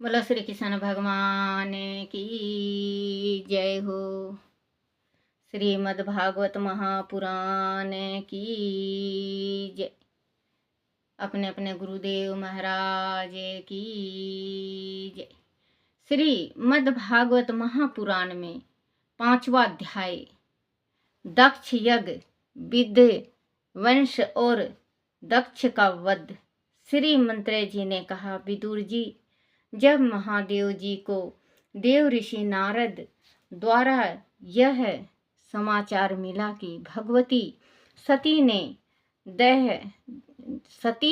बोलो श्री कृष्ण भगवान की जय हो। श्रीमद् भागवत महापुराण की जय। अपने अपने गुरुदेव महाराज की जय। श्रीमद् भागवत महापुराण में 5वां अध्याय दक्ष यज्ञ विध्वंस और दक्ष का वध। श्री मंत्रे जी ने कहा, विदुर जी, जब महादेव जी को देव ऋषि नारद द्वारा यह समाचार मिला कि भगवती सती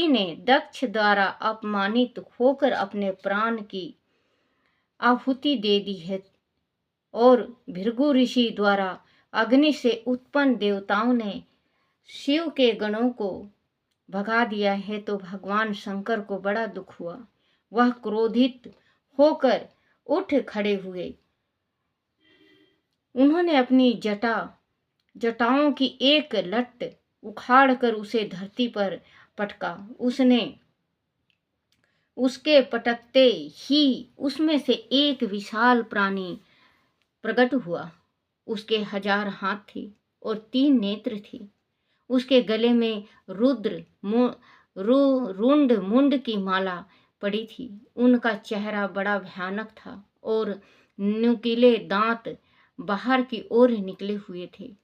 ने दक्ष द्वारा अपमानित होकर अपने प्राण की आहुति दे दी है और भृगु ऋषि द्वारा अग्नि से उत्पन्न देवताओं ने शिव के गणों को भगा दिया है, तो भगवान शंकर को बड़ा दुख हुआ। वह क्रोधित होकर उठ खड़े हुए। उन्होंने अपनी जटाओं की एक लट उखाड़कर उसे धरती पर पटका। उसके पटकते ही उसमें से एक विशाल प्राणी प्रकट हुआ। उसके 1000 हाथ थे और 3 नेत्र थे। उसके गले में रुंड मुंड की माला पड़ी थी। उनका चेहरा बड़ा भयानक था और नुकीले दांत बाहर की ओर निकले हुए थे।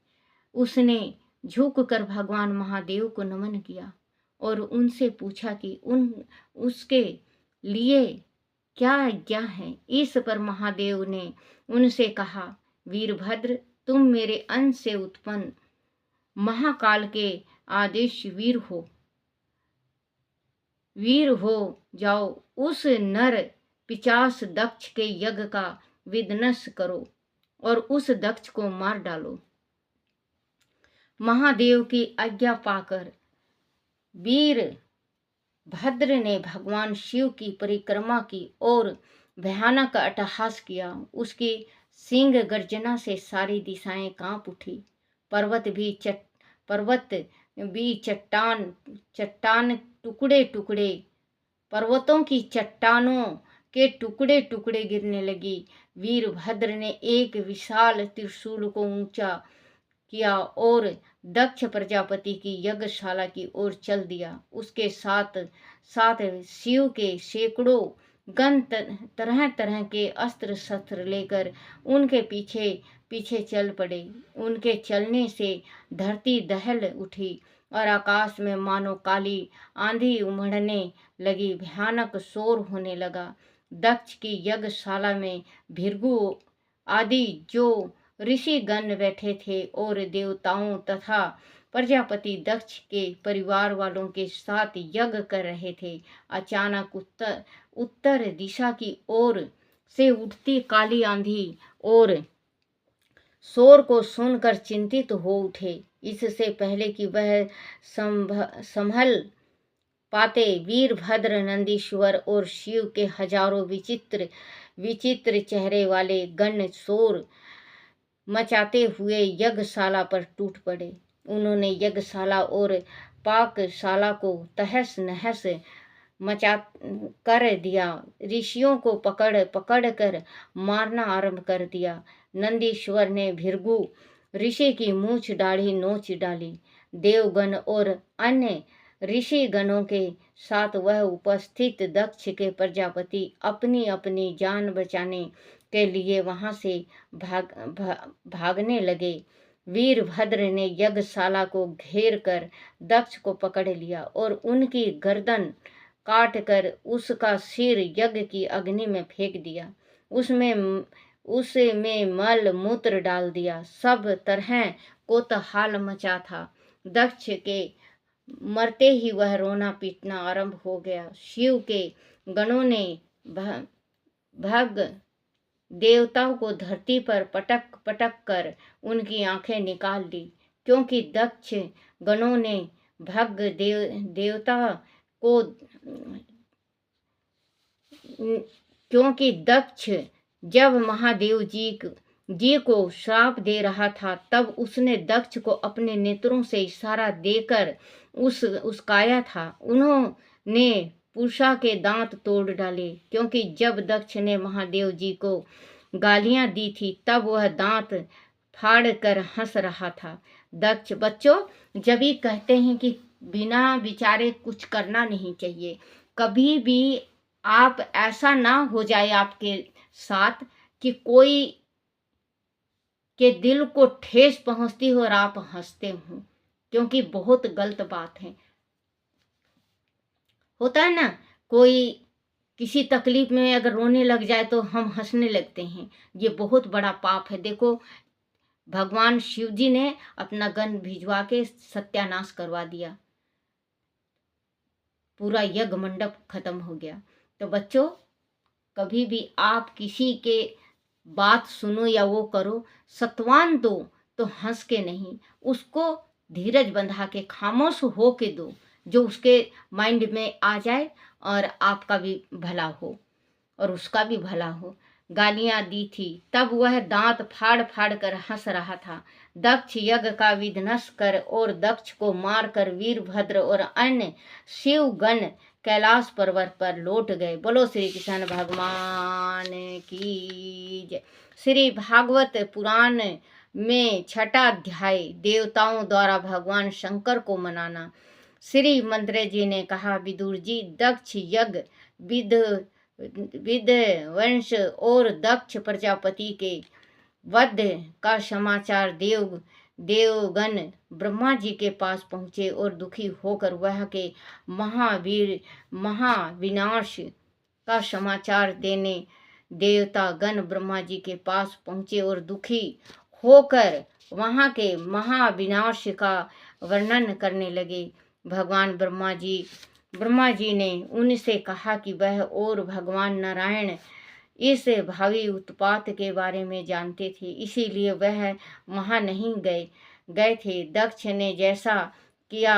उसने झुककर भगवान महादेव को नमन किया और उनसे पूछा कि उसके लिए क्या आज्ञा है। इस पर महादेव ने उनसे कहा, वीरभद्र, तुम मेरे अंश से उत्पन्न महाकाल के आदेश वीर हो जाओ। उस नर पिशाच दक्ष के यज्ञ का विध्वंस करो और उस दक्ष को मार डालो। महादेव की आज्ञा पाकर वीरभद्र ने भगवान शिव की परिक्रमा की और भयानक अट्टहास किया। उसकी सिंह गर्जना से सारी दिशाएं कांप उठी। पर्वत भी चट्टान टुकड़े टुकड़े पर्वतों की चट्टानों के टुकड़े टुकड़े गिरने लगी। वीरभद्र ने एक विशाल त्रिशूल को ऊंचा किया और दक्ष प्रजापति की यज्ञशाला की ओर चल दिया। उसके साथ साथ शिव के सैकड़ों गण तरह तरह के अस्त्र शस्त्र लेकर उनके पीछे पीछे चल पड़े। उनके चलने से धरती दहल उठी और आकाश में मानो काली आंधी उमड़ने लगी। भयानक शोर होने लगा। दक्ष की यज्ञशाला में भृगु आदि जो ऋषि गण बैठे थे और देवताओं तथा प्रजापति दक्ष के परिवार वालों के साथ यज्ञ कर रहे थे। अचानक उत्तर दिशा की ओर से उठती काली आंधी और शोर को सुनकर चिंतित हो उठे। इससे पहले कि वह संभल पाते, वीरभद्र, नंदीश्वर और शिव के हजारों विचित्र चेहरे वाले गण शोर मचाते हुए यज्ञशाला पर टूट पड़े। उन्होंने यज्ञशाला और पाकशाला को तहस नहस मचा कर दिया। ऋषियों को पकड़ कर मारना आरंभ कर दिया। नंदीश्वर ने भृगु ऋषि की मूछ दाढ़ी नोच डाली। देवगण और अन्य ऋषि गणों के साथ वह उपस्थित दक्ष के प्रजापति अपनी अपनी जान बचाने के लिए वहां से भागने लगे। वीरभद्र ने यज्ञशाला को घेर कर दक्ष को पकड़ लिया और उनकी गर्दन काट कर उसका सिर यज्ञ की अग्नि में फेंक दिया। उसमें मल मूत्र डाल दिया। सब तरह कोतहाल मचा था। दक्ष के मरते ही वह रोना पीटना आरंभ हो गया। शिव के गणों ने भग देवताओं को धरती पर पटक पटक कर उनकी आंखें निकाल दी, क्योंकि दक्ष जब महादेव जी को श्राप दे रहा था, तब उसने दक्ष को अपने नेत्रों से इशारा देकर उसकाया था। उन्होंने पूषा के दांत तोड़ डाले, क्योंकि जब दक्ष ने महादेव जी को गालियां दी थी तब वह दांत फाड़ कर हंस रहा था। दक्ष बच्चों, जब भी कहते हैं कि बिना विचारे कुछ करना नहीं चाहिए। कभी भी आप ऐसा ना हो जाए आपके साथ कि कोई के दिल को ठेस पहुंचती हो और आप हंसते हो, क्योंकि बहुत गलत बात है। होता है ना, कोई किसी तकलीफ में अगर रोने लग जाए तो हम हंसने लगते हैं, ये बहुत बड़ा पाप है। देखो, भगवान शिव जी ने अपना गन भिजवा के सत्यानाश करवा दिया, पूरा यज्ञ मंडप खत्म हो गया। तो बच्चों, कभी भी आप किसी के बात सुनो या वो करो, सत्वान दो तो हंस के नहीं, उसको धीरज बंधा के खामोश हो के दो, जो उसके माइंड में आ जाए और आपका भी भला हो और उसका भी भला हो। गालियां दी थी तब वह दांत फाड़ फाड़ कर हंस रहा था। दक्ष यज्ञ का विध्वंस कर और दक्ष को मार कर वीरभद्र और अन्य शिव गण कैलाश पर्वत पर लौट गए। बोलो श्री कृष्ण भगवान की जय। श्री भागवत पुराण में छठा अध्याय, देवताओं द्वारा भगवान शंकर को मनाना। श्री मंत्र जी ने कहा, विदुर जी, दक्ष यज्ञ विध्वंस और दक्ष प्रजापति के वध का समाचार देवगण ब्रह्मा जी के पास पहुँचे और दुखी होकर वह के महाविनाश का समाचार देने देवता गण ब्रह्मा जी के पास पहुँचे और दुखी होकर वहाँ के महाविनाश का वर्णन करने लगे। भगवान ब्रह्मा जी ने उनसे कहा कि वह और भगवान नारायण इस भावी उत्पात के बारे में जानते थे, इसीलिए वह वहाँ नहीं गए थे। दक्ष ने जैसा किया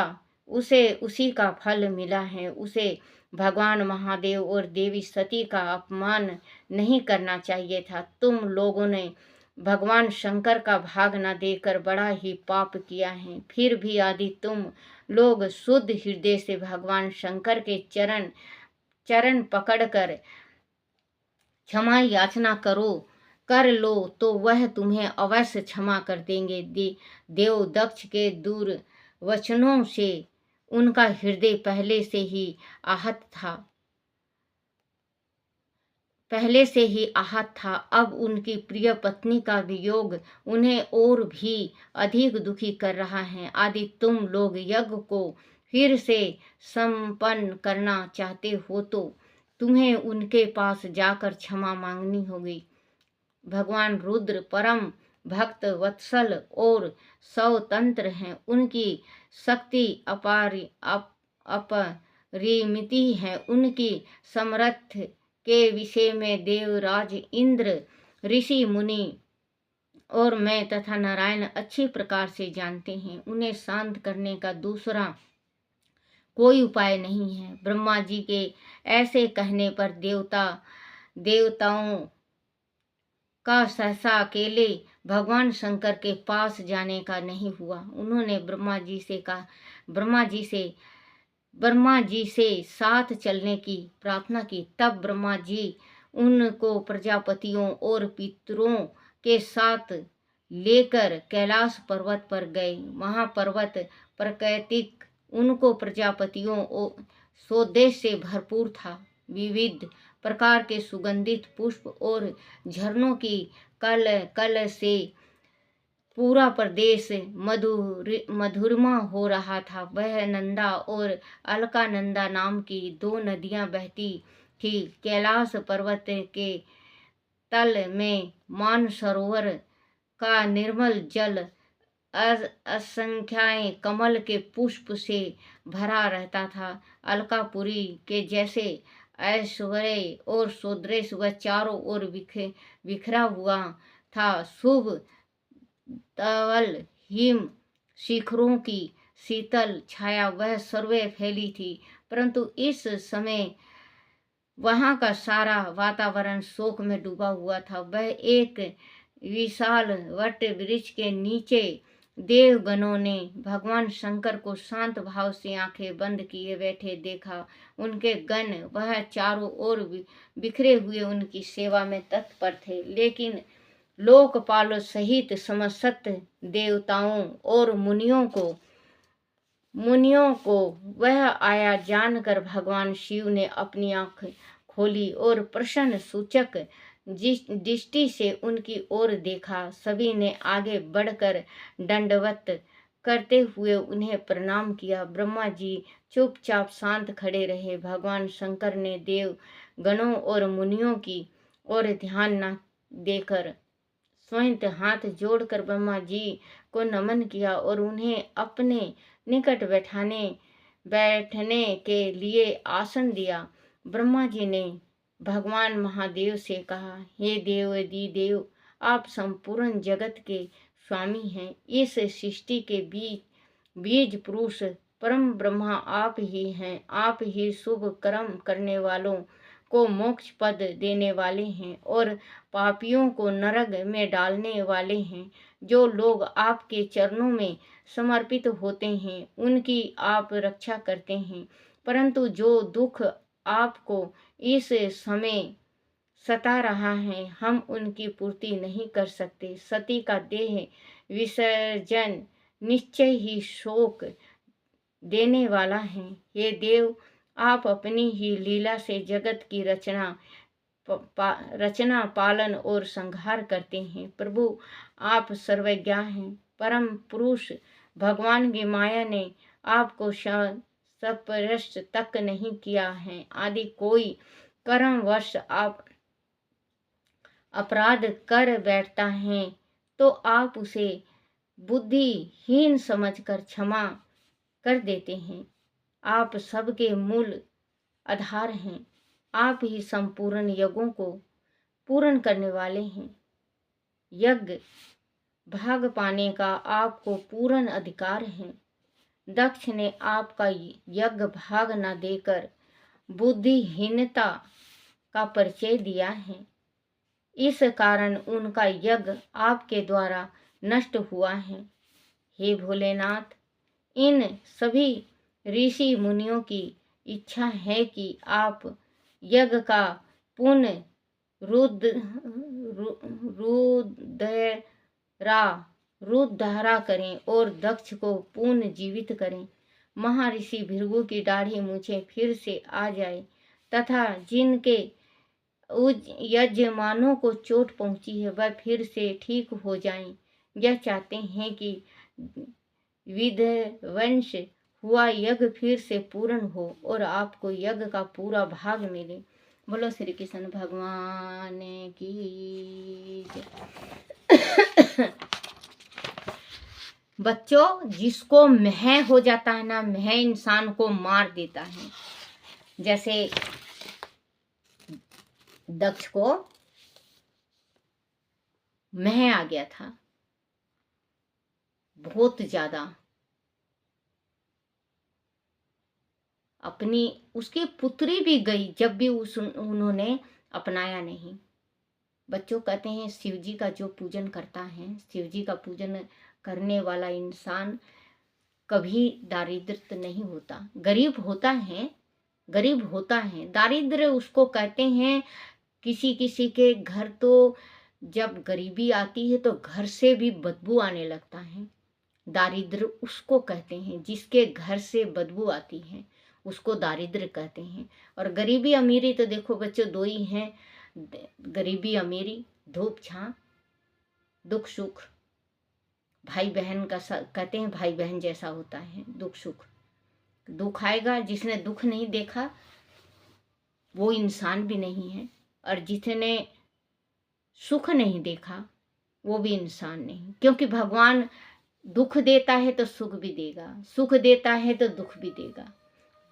उसे उसी का फल मिला है। उसे भगवान महादेव और देवी सती का अपमान नहीं करना चाहिए था। तुम लोगों ने भगवान शंकर का भाग न देकर बड़ा ही पाप किया है। फिर भी यदि तुम लोग शुद्ध हृदय से भगवान शंकर के चरण पकड़कर क्षमा याचना कर लो तो वह तुम्हें अवश्य क्षमा कर देंगे। देव दक्ष के दूर वचनों से उनका हृदय पहले से ही आहत था। अब उनकी प्रिय पत्नी का वियोग उन्हें और भी अधिक दुखी कर रहा है। यदि तुम लोग यज्ञ को फिर से संपन्न करना चाहते हो तो तुम्हें उनके पास जाकर क्षमा मांगनी होगी। भगवान रुद्र परम भक्त वत्सल और स्वतंत्र हैं। उनकी शक्ति अपरिमित है। उनकी समर्थ के विषय में देवराज इंद्र, ऋषि मुनि और मैं तथा नारायण अच्छी प्रकार से जानते हैं। उन्हें शांत करने का दूसरा कोई उपाय नहीं है। ब्रह्मा जी के ऐसे कहने पर देवताओं का सहसा अकेले भगवान शंकर के पास जाने का नहीं हुआ। उन्होंने ब्रह्मा जी से साथ चलने की प्रार्थना की। तब ब्रह्मा जी उनको प्रजापतियों और पितरों के साथ लेकर कैलाश पर्वत पर गए। महापर्वत प्राकृतिक उनको प्रजापतियों और स्वदेश से भरपूर था। विविध प्रकार के सुगंधित पुष्प और झरनों की कल से पूरा प्रदेश मधुरमा हो रहा था। वह नंदा और अलकानंदा नाम की दो नदियां बहती थी। कैलाश पर्वत के तल में मानसरोवर का निर्मल जल असंख्याय कमल के पुष्प से भरा रहता था। अलकापुरी के जैसे ऐश्वर्य और सौंदर्य वह चारों ओर बिखरा हुआ था। शुभ धवल हिम शिखरों की शीतल छाया वह सर्वे फैली थी, परंतु इस समय वहाँ का सारा वातावरण शोक में डूबा हुआ था। वह एक विशाल वट वृक्ष के नीचे देवगणों ने भगवान शंकर को शांत भाव से आंखें बंद किए बैठे देखा। उनके गण वह चारों ओर बिखरे हुए उनकी सेवा में तत्पर थे, लेकिन लोकपालों सहित समस्त देवताओं और मुनियों को वह आया जानकर भगवान शिव ने अपनी आंख खोली और प्रश्न सूचक दृष्टि से उनकी ओर देखा। सभी ने आगे बढ़कर दंडवत करते हुए उन्हें प्रणाम किया। ब्रह्मा जी चुपचाप शांत खड़े रहे। भगवान शंकर ने देव गणों और मुनियों की ओर ध्यान न देकर स्वयं हाथ जोड़कर ब्रह्मा जी को नमन किया और उन्हें अपने निकट बैठने के लिए आसन दिया। ब्रह्मा जी ने भगवान महादेव से कहा, हे देव, आप संपूर्ण जगत के स्वामी हैं। इस सृष्टि के बीज पुरुष परम ब्रह्मा आप ही हैं। आप ही शुभ कर्म करने वालों को मोक्ष पद देने वाले हैं और पापियों को नरक में डालने वाले हैं। जो लोग आपके चरणों में समर्पित होते हैं उनकी आप रक्षा करते हैं, परंतु जो दुख आपको इस समय सता रहा है हम उनकी पूर्ति नहीं कर सकते। सती का देह विसर्जन निश्चय ही शोक देने वाला है। हे देव, आप अपनी ही लीला से जगत की रचना पालन और संहार करते हैं। प्रभु, आप सर्वज्ञ हैं। परम पुरुष भगवान की माया ने आपको स्पर्श तक नहीं किया है। आदि कोई कर्मवश आप अपराध कर बैठता है तो आप उसे बुद्धिहीन समझकर क्षमा कर देते हैं। आप सबके मूल आधार हैं। आप ही संपूर्ण यज्ञों को पूर्ण करने वाले हैं। यज्ञ भाग पाने का आपको पूर्ण अधिकार है। दक्ष ने आपका यज्ञ भाग न देकर बुद्धिहीनता का परिचय दिया है। इस कारण उनका यज्ञ आपके द्वारा नष्ट हुआ है। हे भोलेनाथ, इन सभी ऋषि मुनियों की इच्छा है कि आप यज्ञ का पुण्य रुद्धारा करें और दक्ष को पुनः जीवित करें। महर्षि भृगु की दाढ़ी मूछें फिर से आ जाए तथा जिनके यजमानों को चोट पहुंची है वह फिर से ठीक हो जाएं। यह चाहते हैं कि विध्वंस हुआ यज्ञ फिर से पूर्ण हो और आपको यज्ञ का पूरा भाग मिले। बोलो श्री कृष्ण भगवान की जय। बच्चों, जिसको मह हो जाता है ना, मह इंसान को मार देता है। जैसे दक्ष को मह आ गया था बहुत ज्यादा, उसकी पुत्री भी गई जब भी उन्होंने अपनाया नहीं। बच्चों, कहते हैं शिव जी का जो पूजन करता है, शिव जी का पूजन करने वाला इंसान कभी दारिद्र नहीं होता। गरीब होता है। दारिद्र उसको कहते हैं। किसी के घर तो जब गरीबी आती है तो घर से भी बदबू आने लगता है। दारिद्र उसको कहते हैं जिसके घर से बदबू आती है, उसको दारिद्र कहते हैं। और गरीबी अमीरी तो देखो बच्चों, दो ही हैं। गरीबी अमीरी, धूप छां, दुख सुख। भाई बहन का कहते हैं भाई बहन जैसा होता है दुख सुख। दुख आएगा, जिसने दुख नहीं देखा वो इंसान भी नहीं है, और जिसने सुख नहीं देखा वो भी इंसान नहीं। क्योंकि भगवान दुख देता है तो सुख भी देगा, सुख देता है तो दुख भी देगा।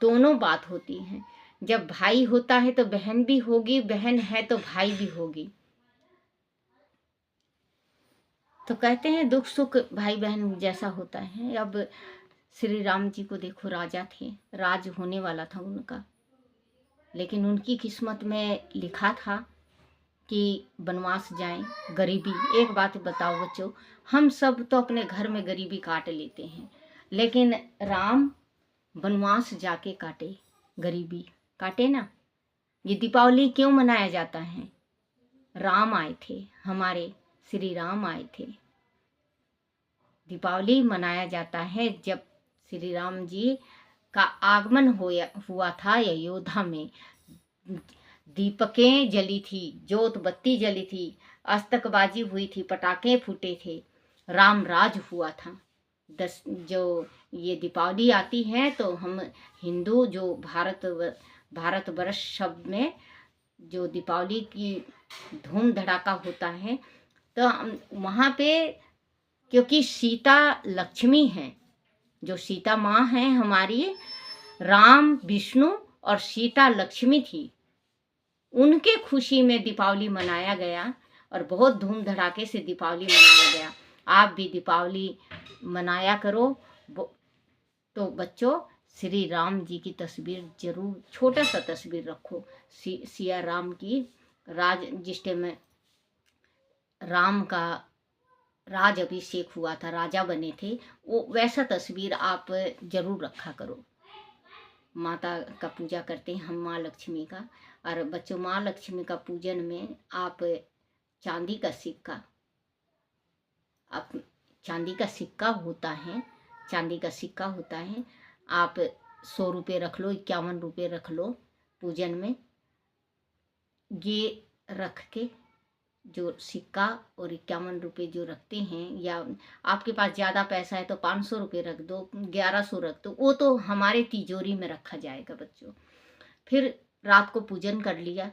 दोनों बात होती है। जब भाई होता है तो बहन भी होगी, बहन है तो भाई भी होगी। तो कहते हैं दुख सुख भाई बहन जैसा होता है। अब श्री राम जी को देखो, राजा थे, राज होने वाला था उनका, लेकिन उनकी किस्मत में लिखा था कि वनवास जाएं, गरीबी। एक बात बताओ बच्चों, हम सब तो अपने घर में गरीबी काट लेते हैं, लेकिन राम वनवास जाके काटे, गरीबी काटे ना। ये दीपावली क्यों मनाया जाता है? राम आए थे, हमारे श्री राम आए थे। दीपावली मनाया जाता है जब श्री राम जी का आगमन हुआ था अयोध्या में। दीपकें जली थी, जोत बत्ती जली थी, आतिशबाजी हुई थी, पटाखे फूटे थे, राम राज हुआ था। जो ये दीपावली आती है तो हम हिंदू जो भारतवर्ष सब में जो दीपावली की धूम धड़ाका होता है, तो वहाँ पे क्योंकि सीता लक्ष्मी हैं, जो सीता माँ हैं हमारी, राम विष्णु और सीता लक्ष्मी थी, उनके खुशी में दीपावली मनाया गया और बहुत धूम धड़ाके से दीपावली मनाया गया। आप भी दीपावली मनाया करो। तो बच्चों, श्री राम जी की तस्वीर जरूर, छोटा सा तस्वीर रखो, सिया राम की जिस टाइम में राम का राज अभिषेक हुआ था, राजा बने थे, वो वैसा तस्वीर आप जरूर रखा करो। माता का पूजा करते हैं हम, माँ लक्ष्मी का। और बच्चों, माँ लक्ष्मी का पूजन में आप चांदी का सिक्का, आप चांदी का सिक्का होता है, चांदी का सिक्का होता है, आप 100 रुपये रख लो, 51 रुपये रख लो पूजन में। ये रख के जो सिक्का और 51 रुपये जो रखते हैं, या आपके पास ज़्यादा पैसा है तो 500 रुपये रख दो, 1100 रख दो, वो तो हमारे तिजोरी में रखा जाएगा बच्चों। फिर रात को पूजन कर लिया।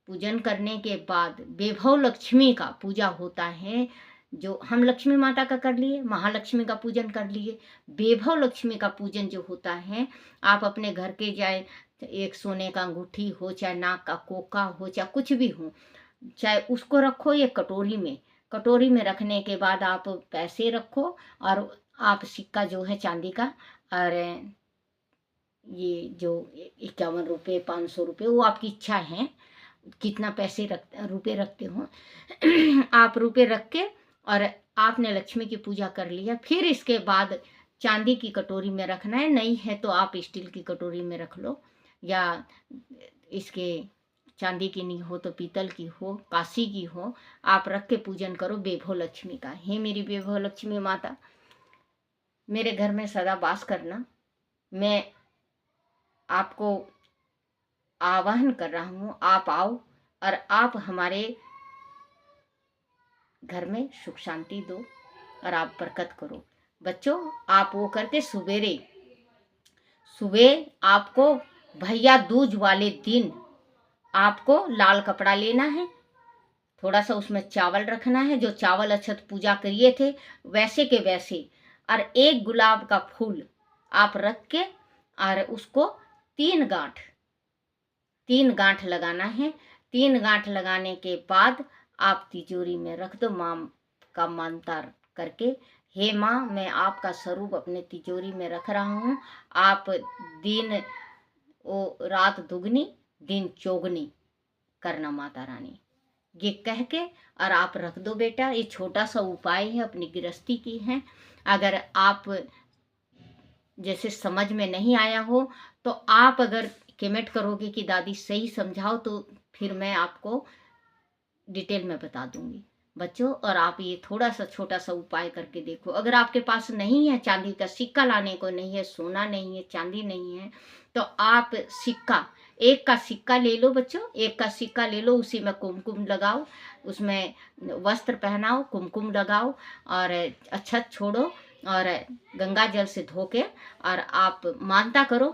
पूजन करने के बाद वैभव लक्ष्मी का पूजा होता है, जो हम लक्ष्मी माता का कर लिए, महालक्ष्मी का पूजन कर लिए। वैभव लक्ष्मी का पूजन जो होता है, आप अपने घर के चाहे एक सोने का अंगूठी हो, चाहे नाक का कोका हो, चाहे कुछ भी हो, चाहे उसको रखो एक कटोरी में। कटोरी में रखने के बाद आप पैसे रखो और आप सिक्का जो है चांदी का, और ये जो 51 रुपये 500 रुपये, वो आपकी इच्छा है कितना पैसे रुपये रखते हो। आप रुपये रख के और आपने लक्ष्मी की पूजा कर लिया। फिर इसके बाद चांदी की कटोरी में रखना है, नहीं है तो आप स्टील की कटोरी में रख लो, या इसके चांदी की नहीं हो तो पीतल की हो, कांसी की हो, आप रख के पूजन करो वैभव लक्ष्मी का। हे मेरी वैभव लक्ष्मी माता, मेरे घर में सदा वास करना। मैं आपको आवाहन कर रहा हूँ, आप आओ और आप हमारे घर में सुख शांति दो और आप बरकत करो। बच्चों, आप वो करके सुबह आपको भैया दूज वाले दिन आपको लाल कपड़ा लेना है, थोड़ा सा उसमें चावल रखना है, जो चावल अक्षत पूजा करिए थे वैसे के वैसे, और एक गुलाब का फूल आप रख के और उसको 3 गांठ लगाना है। 3 गांठ लगाने के बाद आप तिजोरी में रख दो, माँ का मानता करके। हे माँ, मैं आपका स्वरूप अपने तिजोरी में रख रहा हूँ, आप दिन वो रात दुगनी दिन चौगनी करना माता रानी, ये कह के और आप रख दो बेटा। ये छोटा सा उपाय है, अपनी गृहस्थी की है। अगर आप जैसे समझ में नहीं आया हो तो आप अगर कमेंट करोगे कि दादी सही समझाओ, तो फिर मैं आपको डिटेल में बता दूंगी बच्चों। और आप ये थोड़ा सा छोटा सा उपाय करके देखो। अगर आपके पास नहीं है, चांदी का सिक्का लाने को नहीं है, सोना नहीं है, चांदी नहीं है, तो आप सिक्का, एक का सिक्का ले लो बच्चों, एक का सिक्का ले लो, उसी में कुमकुम लगाओ, उसमें वस्त्र पहनाओ, कुमकुम लगाओ और अक्षत छोड़ो और गंगा जल से धो के, और आप मानता करो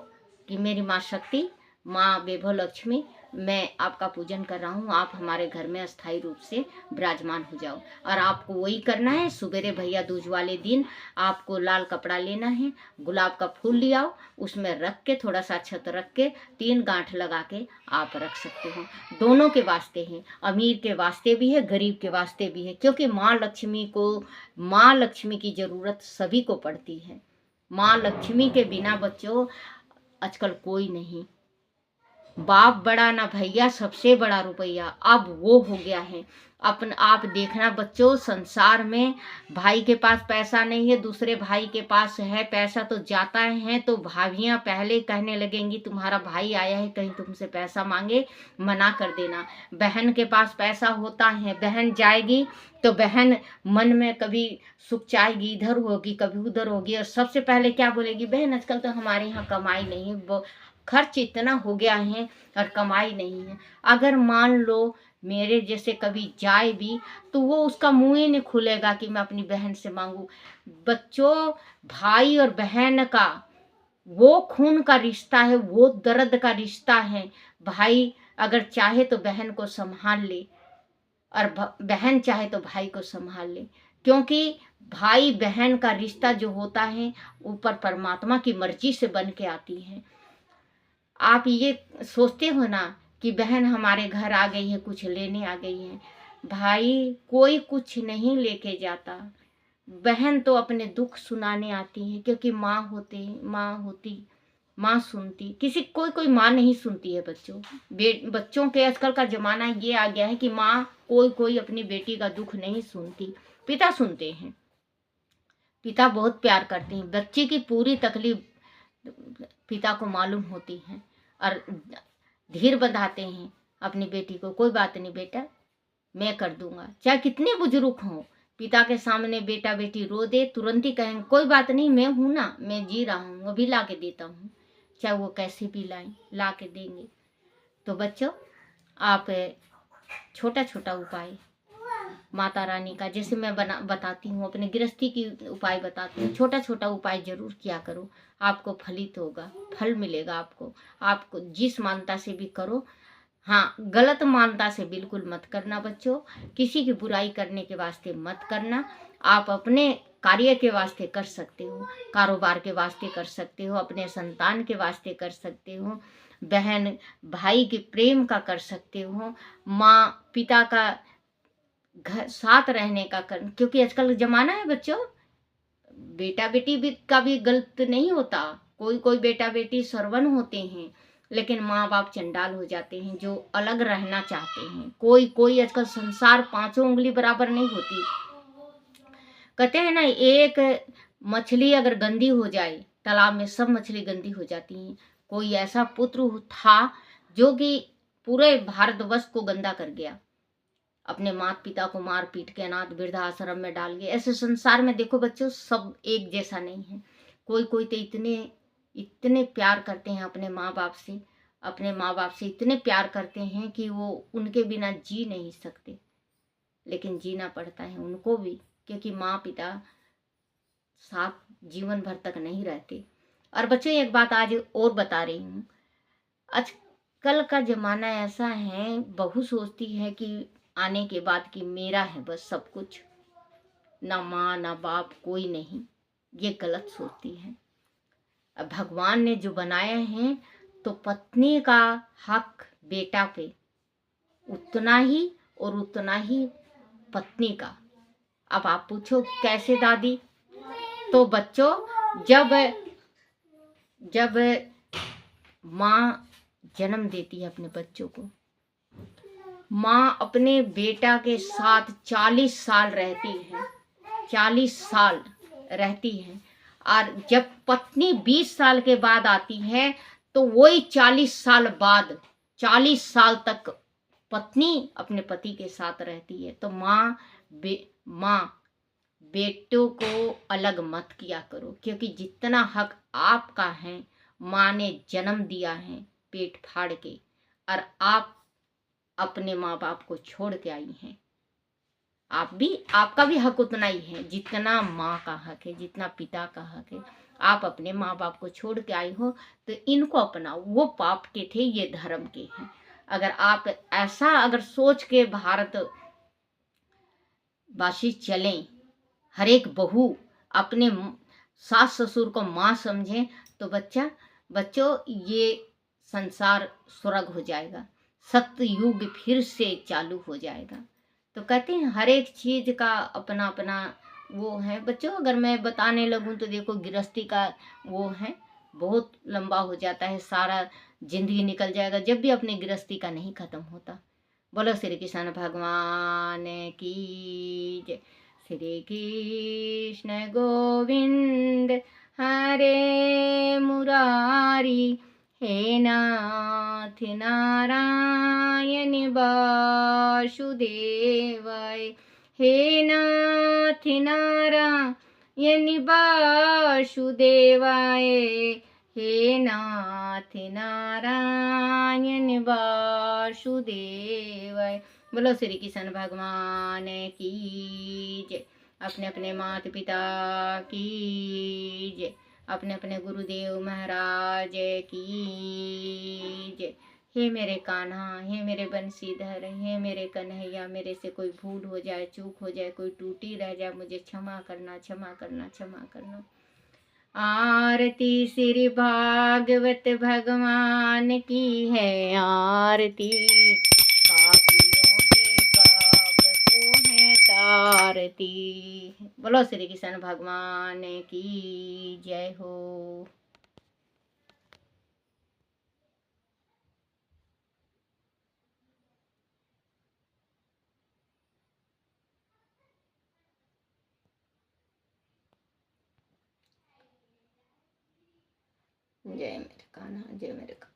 कि मेरी माँ शक्ति, माँ वैभव लक्ष्मी, मैं आपका पूजन कर रहा हूँ, आप हमारे घर में अस्थायी रूप से विराजमान हो जाओ। और आपको वही करना है। सुबेरे भैया दूज वाले दिन आपको लाल कपड़ा लेना है, गुलाब का फूल ले आओ, उसमें रख के थोड़ा सा अक्षत रख के 3 गांठ लगा के आप रख सकते हो। दोनों के वास्ते हैं, अमीर के वास्ते भी है, गरीब के वास्ते भी है, क्योंकि माँ लक्ष्मी की ज़रूरत सभी को पड़ती है। माँ लक्ष्मी के बिना बच्चों आजकल कोई नहीं। बाप बड़ा ना भैया, सबसे बड़ा रुपया, अब वो हो गया है। अपन आप देखना बच्चों, संसार में भाई के पास पैसा नहीं है, दूसरे भाई के पास है पैसा तो जाता है, तो भाभियां पहले कहने लगेंगी तुम्हारा भाई आया है कहीं तुमसे पैसा मांगे, मना कर देना। बहन के पास पैसा होता है, बहन जाएगी तो बहन मन में कभी सुख चाहेगी, इधर होगी कभी उधर होगी, और सबसे पहले क्या बोलेगी, बहन आजकल तो हमारे यहाँ कमाई नहीं है, खर्च इतना हो गया है और कमाई नहीं है। अगर मान लो मेरे जैसे कभी जाए भी, तो वो उसका मुंह ही नहीं खुलेगा कि मैं अपनी बहन से मांगू। बच्चों, भाई और बहन का वो खून का रिश्ता है, वो दर्द का रिश्ता है। भाई अगर चाहे तो बहन को संभाल ले, और बहन चाहे तो भाई को संभाल ले, क्योंकि भाई बहन का रिश्ता जो होता है ऊपर परमात्मा की मर्जी से बन के आती है। आप ये सोचते हो ना कि बहन हमारे घर आ गई है, कुछ लेने आ गई है। भाई कोई कुछ नहीं लेके जाता, बहन तो अपने दुख सुनाने आती है, क्योंकि माँ सुनती, किसी कोई माँ नहीं सुनती है बच्चों। बच्चों के आजकल का जमाना ये आ गया है कि माँ कोई अपनी बेटी का दुख नहीं सुनती, पिता सुनते हैं। पिता बहुत प्यार करते हैं, बच्चे की पूरी तकलीफ पिता को मालूम होती है, और धीर बंधाते हैं अपनी बेटी को, कोई बात नहीं बेटा मैं कर दूंगा। चाहे कितने बुजुर्ग हों, पिता के सामने बेटा बेटी रो दे, तुरंत ही कहेंगे कोई बात नहीं, मैं हूं ना, मैं जी रहा हूँ, अभी ला के देता हूँ। चाहे वो कैसे भी लाएं, ला के देंगे। तो बच्चों, आप छोटा छोटा उपाय माता रानी का, जैसे मैं बताती हूँ, अपने गृहस्थी की उपाय बताती हूँ, छोटा छोटा उपाय जरूर किया करो, आपको फलित होगा, फल मिलेगा आपको जिस मानता से भी करो। हाँ, गलत मानता से बिल्कुल मत करना बच्चों, किसी की बुराई करने के वास्ते मत करना। आप अपने कार्य के वास्ते कर सकते हो, कारोबार के वास्ते कर सकते हो, अपने संतान के वास्ते कर सकते हो, बहन भाई के प्रेम का कर सकते हो, माँ पिता का घर साथ रहने का कर, क्योंकि आजकल जमाना है बच्चों, बेटा बेटी भी का भी गलत नहीं होता, कोई बेटा बेटी सरवन होते हैं, लेकिन माँ बाप चंडाल हो जाते हैं जो अलग रहना चाहते हैं। कोई आजकल संसार पांचों उंगली बराबर नहीं होती। कहते हैं ना, एक मछली अगर गंदी हो जाए तालाब में, सब मछली गंदी हो जाती हैं। कोई ऐसा पुत्र था जो कि पूरे भारतवर्ष को गंदा कर गया, अपने माता पिता को मार पीट के अनाथ वृद्धाश्रम में डाल गए। ऐसे संसार में देखो बच्चों, सब एक जैसा नहीं है। कोई तो इतने प्यार करते हैं अपने माँ बाप से इतने प्यार करते हैं कि वो उनके बिना जी नहीं सकते, लेकिन जीना पड़ता है उनको भी, क्योंकि माँ पिता साथ जीवन भर तक नहीं रहते। और बच्चों, एक बात आज और बता रही हूँ, आजकल का जमाना ऐसा है, बहू सोचती है कि आने के बाद कि मेरा है बस सब कुछ, ना माँ ना बाप कोई नहीं, ये गलत सोचती है। अब भगवान ने जो बनाया है, तो पत्नी का हक बेटा पे उतना ही, और उतना ही पत्नी का। अब आप पूछो कैसे दादी? तो बच्चों, जब माँ जन्म देती है अपने बच्चों को, माँ अपने बेटा के साथ 40 साल रहती है, 40 साल रहती है, और जब पत्नी 20 साल के बाद आती है, तो वही 40 साल बाद 40 साल तक पत्नी अपने पति के साथ रहती है। तो माँ बेटों को अलग मत किया करो, क्योंकि जितना हक आपका है, माँ ने जन्म दिया है पेट फाड़ के, और आप अपने माँ बाप को छोड़ के आई हैं। आपका भी हक उतना ही है जितना माँ का हक है, जितना पिता का हक है। आप अपने माँ बाप को छोड़ के आई हो, तो इनको अपनाओ, वो पाप के थे, ये धर्म के हैं। अगर आप ऐसा अगर सोच के भारत वासी चलें, हर एक बहू अपने सास ससुर को माँ समझे, तो बच्चों ये संसार स्वर्ग हो जाएगा, सत्य युग फिर से चालू हो जाएगा। तो कहते हैं हर एक चीज का अपना अपना वो है बच्चों। अगर मैं बताने लगूं तो देखो, गृहस्थी का वो है, बहुत लंबा हो जाता है, सारा जिंदगी निकल जाएगा, जब भी अपनी गृहस्थी का नहीं खत्म होता। बोलो श्री कृष्ण भगवान की जय। श्री कृष्ण गोविंद हरे मुरारी, हे नाथ नारायण वासुदेवाय, हे नाथ नारायण वासुदेवाय, हे नाथ नारायण वासुदेवाय। बोलो श्री कृष्ण भगवान की जय। अपने अपने माता पिता की जय, अपने अपने गुरुदेव महाराज की जय। हे मेरे कान्हा, हे मेरे बंशीधर, हे मेरे कन्हैया, मेरे से कोई भूल हो जाए, चूक हो जाए, कोई टूटी रह जाए, मुझे क्षमा करना, क्षमा करना, क्षमा करना। आरती श्री भागवत भगवान की है, आरती पापियों के पाप को है तारती। बोलो श्री कृष्ण भगवान की जय हो। जय मेरे कान्हा, जय मेरे कान्हा।